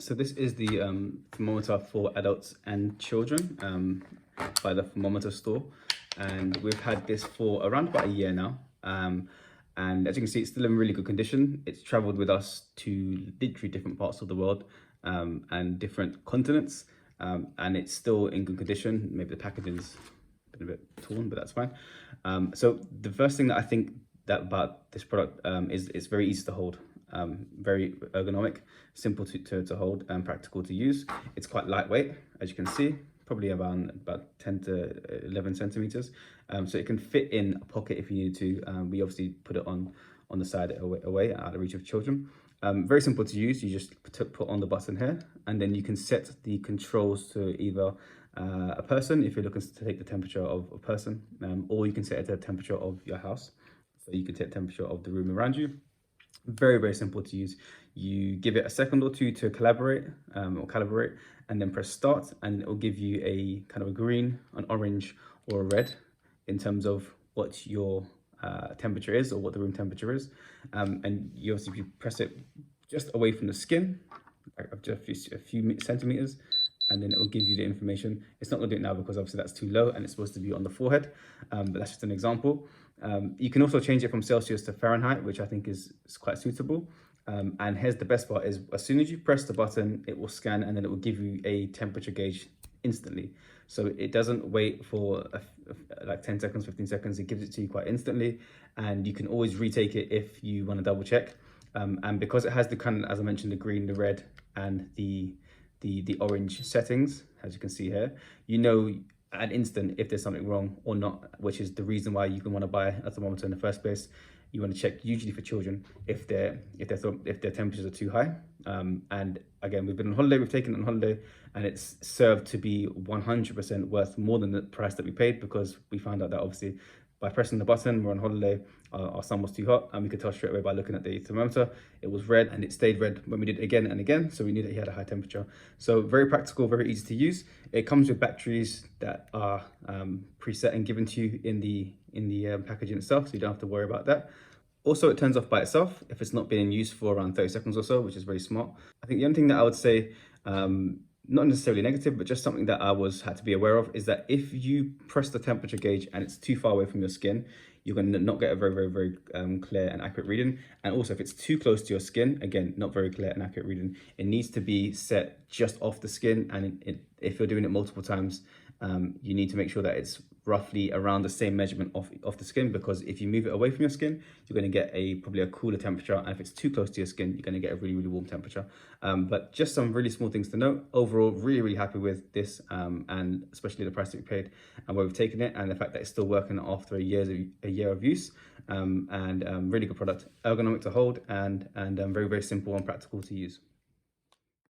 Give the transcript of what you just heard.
So this is the thermometer for adults and children by the Thermometer store, and we've had this for around about a year now. And as you can see, it's still in really good condition. It's traveled with us to literally different parts of the world and different continents, and it's still in good condition. Maybe the packaging's been a bit torn, but that's fine. So the first thing that I think that about this product is it's very easy to hold. Very ergonomic, simple to hold and practical to use. It's quite lightweight, as you can see, probably around about 10 to 11 centimeters. So it can fit in a pocket if you need to. We obviously put it on the side away out of reach of children. Very simple to use. You just put on the button here, and then you can set the controls to either a person, if you're looking to take the temperature of a person, or you can set it to the temperature of your house. So you can set the temperature of the room around you. Very, very simple to use. You give it a second or two to collaborate or calibrate, and then press start, and it will give you a kind of a green, an orange, or a red in terms of what your temperature is, or what the room temperature is. And you also, if you press it just away from the skin, just a few centimeters, and then it will give you the information. It's not going to do it now because obviously that's too low and it's supposed to be on the forehead, but that's just an example. You can also change it from Celsius to Fahrenheit, which I think is quite suitable. And here's the best part is, as soon as you press the button, it will scan and then it will give you a temperature gauge instantly. So it doesn't wait for like 10 seconds, 15 seconds. It gives it to you quite instantly, and you can always retake it if you want to double check. And because it has the kind of, as I mentioned, the green, the red, and the orange settings, as you can see here, you know at an instant if there's something wrong or not, which is the reason why you can want to buy a thermometer in the first place. You want to check, usually for children, if their temperatures are too high. And again, we've been on holiday, we've taken it on holiday, and it's served to be 100% worth more than the price that we paid, because we found out that obviously by pressing the button, we're on holiday, our sun was too hot, and we could tell straight away by looking at the thermometer, it was red, and it stayed red when we did it again and again, so we knew that he had a high temperature. So very practical, very easy to use. It comes with batteries that are preset and given to you in the packaging itself, so you don't have to worry about that. Also, it turns off by itself if it's not being used for around 30 seconds or so, which is very smart. I think the only thing that I would say, not necessarily negative, but just something that I had to be aware of, is that if you press the temperature gauge and it's too far away from your skin, you're going to not get a very clear and accurate reading. And also, if it's too close to your skin, again, not very clear and accurate reading. It needs to be set just off the skin, and if you're doing it multiple times, you need to make sure that it's roughly around the same measurement of the skin, because if you move it away from your skin, you're going to get probably a cooler temperature, and if it's too close to your skin, you're going to get a really warm temperature. But just some really small things to note. Overall, really happy with this, and especially the price that we paid and where we've taken it, and the fact that it's still working after a year of use. And really good product, ergonomic to hold, and very simple and practical to use.